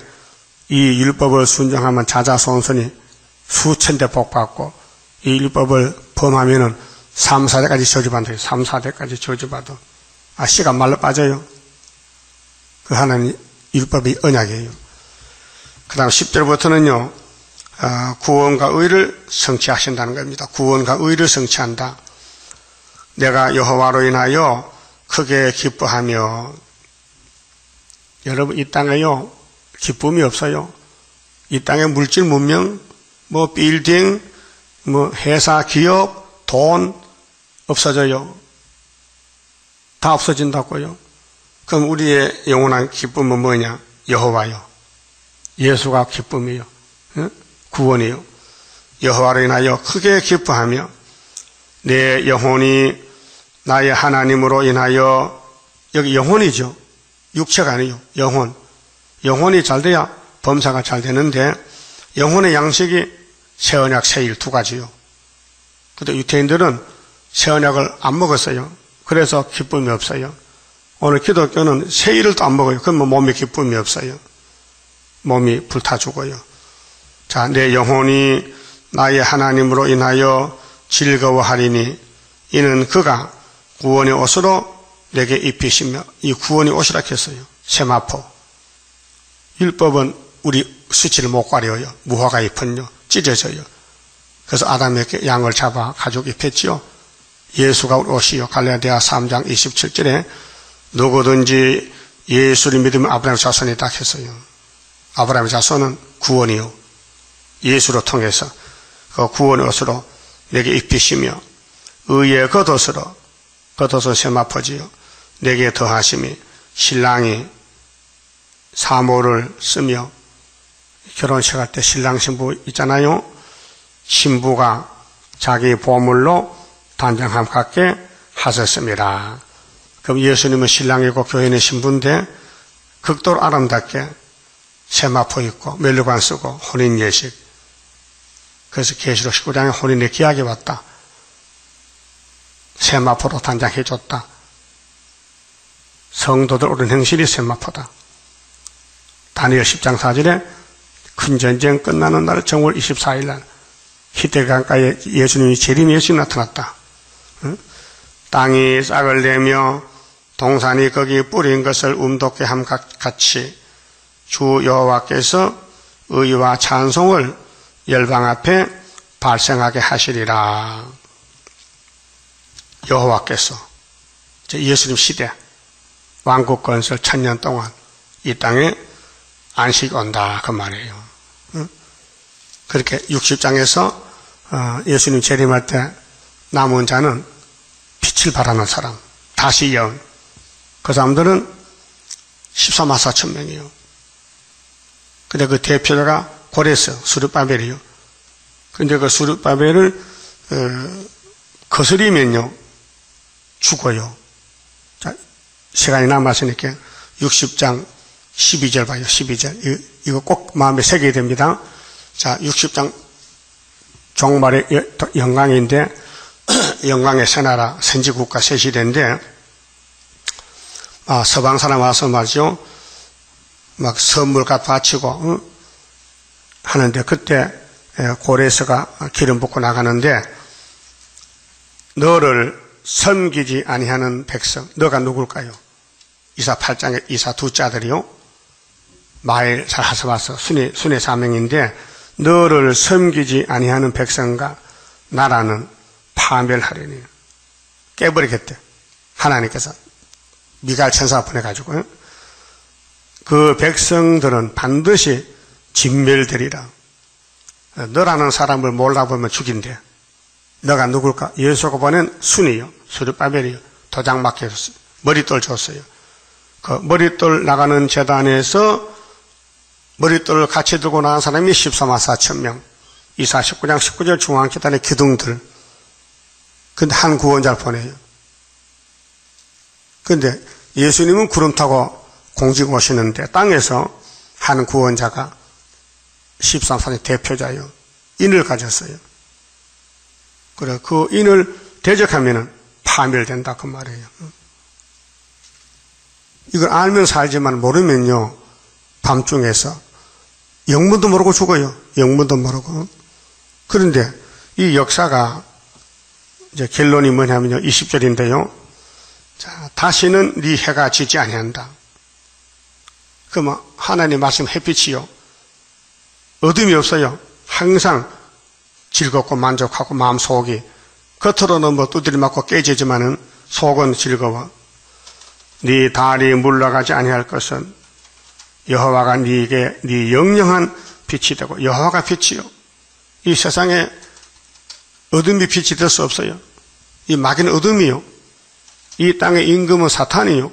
이 율법을 순종하면 자자손손이 수천 대 복받고 이 율법을 범하면은 3, 4대까지 저주받아요. 3, 4대까지 저주받아. 씨가 말로 빠져요. 그 하나님 율법이 언약이에요. 그 다음 10절부터는요, 구원과 의를 성취하신다는 겁니다. 구원과 의를 성취한다. 내가 여호와로 인하여 크게 기뻐하며, 여러분 이 땅에요 기쁨이 없어요. 이 땅에 물질 문명, 뭐 빌딩, 뭐 회사, 기업, 돈 없어져요. 다 없어진다고요. 그럼 우리의 영원한 기쁨은 뭐냐? 여호와요. 예수가 기쁨이요. 구원이요. 여호와로 인하여 크게 기뻐하며 내 영혼이 나의 하나님으로 인하여, 여기 영혼이죠. 육체가 아니에요. 영혼. 영혼이 잘 돼야 범사가 잘 되는데 영혼의 양식이 새언약, 새일 두 가지요. 근데 유태인들은 새언약을 안 먹었어요. 그래서 기쁨이 없어요. 오늘 기독교는 새일을 또 안 먹어요. 그러면 몸에 기쁨이 없어요. 몸이 불타 죽어요. 자, 내 영혼이 나의 하나님으로 인하여 즐거워하리니 이는 그가 구원의 옷으로 내게 입히시며, 이 구원의 옷이라 했어요. 세마포. 율법은 우리 수치를 못 가려요. 무화과 잎은요 찢어져요. 그래서 아담에게 양을 잡아 가죽 입혔지요. 예수가 옷이요. 갈라디아 3장 27절에 누구든지 예수를 믿으면 아브라함의 자손이다 했어요. 아브라함의 자손은 구원이요. 예수로 통해서 그 구원의 옷으로 내게 입히시며 의의 겉옷은 세마포지요. 내게 더하심이, 신랑이 사모를 쓰며 결혼식 할 때 신랑 신부 있잖아요. 신부가 자기 보물로 단장함 같게 하셨습니다. 그럼 예수님은 신랑이고 교회는 신부인데 극도로 아름답게 세마포 입고 멜루관 쓰고 혼인 예식. 그래서 계시록 19장에 혼인의 기약이 왔다. 세마포로 단장해 줬다. 성도들 옳은 행실이 세마포다. 다니엘 10장 4절에 큰 전쟁 끝나는 날 정월 24일 날 히데강가에 예수님이 재림 예수이 나타났다. 땅이 싹을 내며 동산이 거기 뿌린 것을 움돋게 함 같이 주 여호와께서 의와 찬송을 열방 앞에 발생하게 하시리라. 여호와께서 예수님 시대 왕국 건설 1000년 동안 이 땅에 안식이 온다 그 말이에요. 그렇게 60장에서 예수님 재림할 때 남은 자는 빛을 바라는 사람, 다시 영. 그 사람들은 14만 4천 명이에요. 근데 그 대표자가 고레스, 수르바벨이요. 근데 그 수르바벨을 거스리면요 죽어요. 자, 시간이 남았으니까 60장 12절 봐요. 12절. 이거 꼭 마음에 새겨야 됩니다. 자, 60장 종말의 영광인데 영광의 새나라 선지국가 새 시대인데 서방 사람 와서 말이죠. 막 선물값 바치고 하는데 그때 고레스가 기름 붓고 나가는데 너를 섬기지 아니하는 백성, 너가 누굴까요? 이사 8장에 이사 두째 아들이요. 마엘 잘 하서와서 순의 사명인데 너를 섬기지 아니하는 백성과 나라는 파멸하리니 깨버리겠대. 하나님께서 미가엘 천사 보내가지고 그 백성들은 반드시 진멸되리라. 너라는 사람을 몰라보면 죽인대. 너가 누굴까? 예수가 보낸 순이요. 수르바벨이요. 도장 맡겨줬어요. 머릿돌 줬어요. 그 머릿돌 나가는 재단에서 머릿돌을 같이 들고 나간 사람이 14만 4천 명. 이사 19장 19절 중앙기단의 기둥들. 근데 한 구원자를 보내요. 근데 예수님은 구름 타고 공직 오시는데 땅에서 한 구원자가 13산의 대표자요. 인을 가졌어요. 그래, 그 인을 대적하면은 파멸된다 그 말이에요. 이걸 알면 살지만 모르면요 밤중에서 영문도 모르고 죽어요. 영문도 모르고. 그런데 이 역사가 이제 결론이 뭐냐면요. 20절인데요. 자, 다시는 네 해가 지지 아니한다. 그러면 하나님 말씀 햇빛이요. 어둠이 없어요. 항상 즐겁고 만족하고 마음속이 겉으로는 뭐 두드려 맞고 깨지지만은 속은 즐거워. 네 달이 물러가지 아니할 것은 여호와가 네게 네 영영한 빛이 되고 여호와가 빛이요. 이 세상에 어둠이 빛이 될 수 없어요. 이 마귀는 어둠이요. 이 땅의 임금은 사탄이요.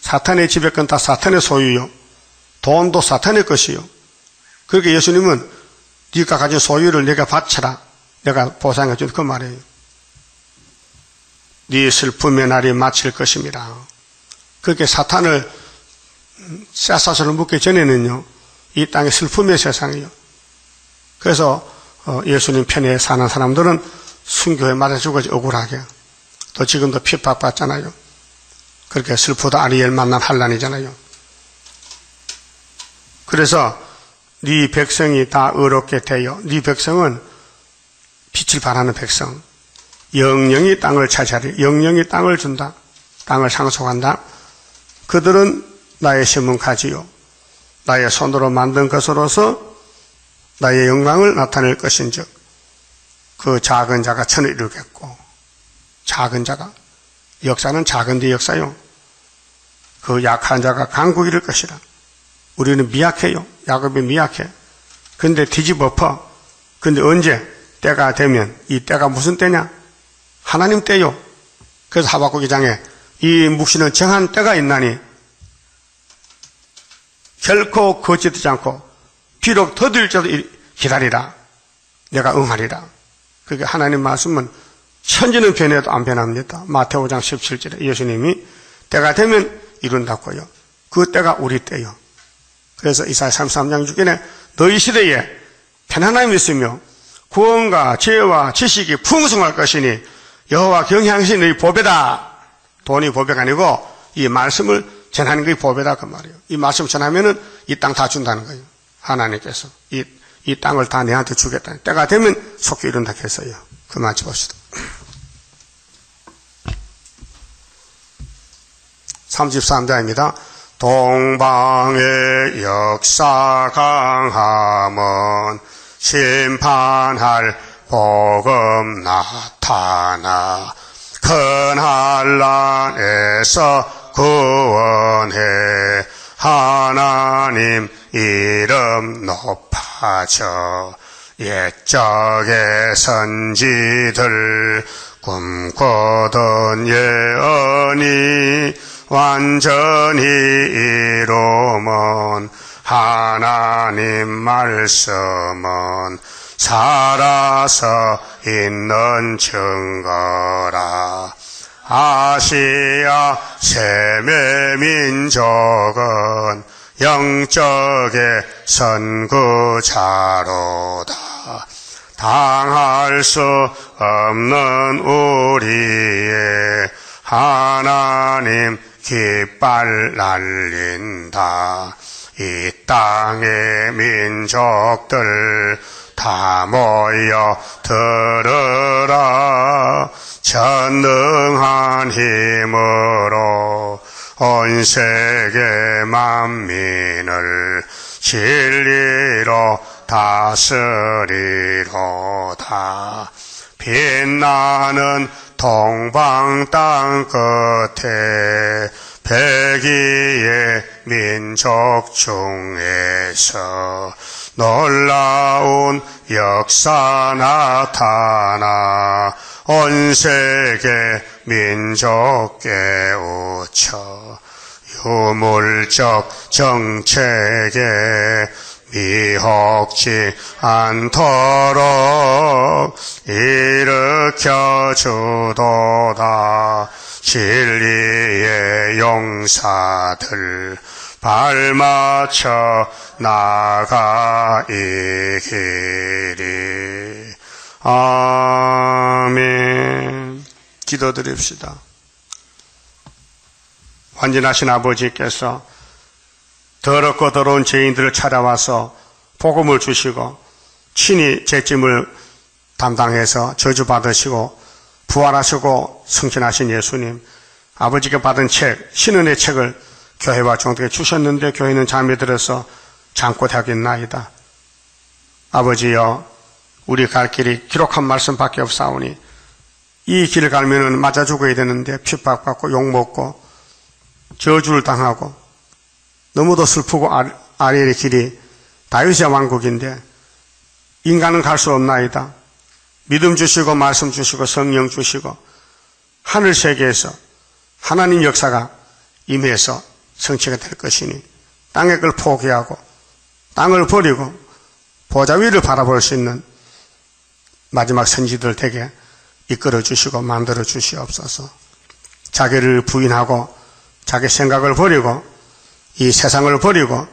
사탄의 지배권 다 사탄의 소유요. 돈도 사탄의 것이요. 그렇게 예수님은 네가 가진 소유를 내가 바쳐라. 내가 보상해 준 그 말이에요. 네 슬픔의 날이 마칠 것입니다. 그렇게 사탄을 쇠사슬을 묶기 전에는요. 이 땅의 슬픔의 세상이요. 그래서 예수님 편에 사는 사람들은 순교에 맞아 죽어지 억울하게. 또 지금도 핍박받잖아요. 그렇게 슬프다 아리엘 만난 환란이잖아요. 그래서 네 백성이 다 의롭게 되어 네 백성은 빛을 발하는 백성. 영영이 땅을 차지하리. 영영이 땅을 준다. 땅을 상속한다. 그들은 나의 심은 가지요. 나의 손으로 만든 것으로서 나의 영광을 나타낼 것인즉 그 작은 자가 천을 이루겠고 작은 자가 역사는 작은 데 역사요. 그 약한 자가 강국 이룰 것이라. 우리는 미약해요. 야곱이 미약해. 근데 뒤집어 엎어. 근데 언제 때가 되면 이 때가 무슨 때냐? 하나님 때요. 그래서 하박국 2장에 이 묵시는 정한 때가 있나니 결코 거짓되지 않고 비록 더딜지라도 기다리라. 내가 응하리라. 그게 하나님 말씀은 천지는 변해도 안 변합니다. 마태오 5장 17절에 예수님이 때가 되면 이룬다고요. 그 때가 우리 때요. 그래서 이사야 33장 6절에 너희 시대에 편안함이 있으며 구원과 지혜와 지식이 풍성할 것이니 여호와 경향하신 너희 보배다. 돈이 보배가 아니고 이 말씀을 전하는 게 보배다 그 말이에요. 이 말씀 전하면은 이 땅 다 준다는 거예요. 하나님께서 이 땅을 다 내한테 주겠다. 때가 되면 속히 이룬다 했어요. 그 말씀 봅시다. 33장입니다. 동방의 역사 강함은 심판할 복음 나타나 큰 환난에서 구원해 하나님 이름 높아져 옛적의 선지들 꿈꾸던 예언이 완전히 이루면 하나님 말씀은 살아서 있는 증거라. 아시아 세계 민족은 영적의 선구자로다. 당할 수 없는 우리의 하나님 깃발 날린다. 이 땅의 민족들 다 모여 들으라. 전능한 힘으로 온 세계 만민을 진리로 다스리로다. 빛나는 동방 땅 끝에 백이의 민족 중에서 놀라운 역사 나타나 온 세계 민족 깨우쳐 유물적 정책에 미혹지 않도록 일으켜 주도다. 진리의 용사들 발맞춰 나가 이 길이. 아멘. 기도드립시다. 환전하신 아버지께서 더럽고 더러운 죄인들을 찾아와서 복음을 주시고 친히 죄짐을 담당해서 저주받으시고 부활하시고 승천하신 예수님, 아버지께 받은 책, 신은의 책을 교회와 종들에게 주셨는데 교회는 잠에 들어서 잠꼬대하겠나이다. 아버지여, 우리 갈 길이 기록한 말씀밖에 없사오니 이 길을 가면은 맞아 죽어야 되는데 핍박받고 욕먹고 저주를 당하고 너무도 슬프고 아리엘의 길이 다윗의 왕국인데 인간은 갈 수 없나이다. 믿음 주시고 말씀 주시고 성령 주시고 하늘 세계에서 하나님 역사가 임해서 성취가 될 것이니 땅의 걸 포기하고 땅을 버리고 보좌 위를 바라볼 수 있는 마지막 선지들 되게 이끌어 주시고 만들어 주시옵소서. 자기를 부인하고 자기 생각을 버리고 이 세상을 버리고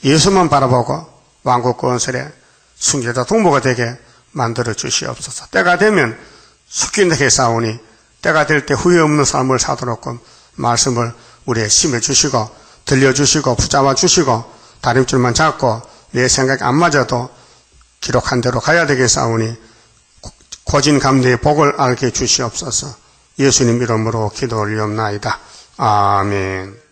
예수만 바라보고 왕국 건설에 순교자 동무가 되게 만들어 주시옵소서. 때가 되면 숙기되게 싸우니 때가 될 때 후회 없는 삶을 사도록 말씀을 우리에 심해 주시고 들려주시고 붙잡아 주시고 다림줄만 잡고 내 생각이 안 맞아도 기록한 대로 가야 되겠사오니 고진감래의 복을 알게 주시옵소서. 예수님 이름으로 기도 올리옵나이다. 아멘.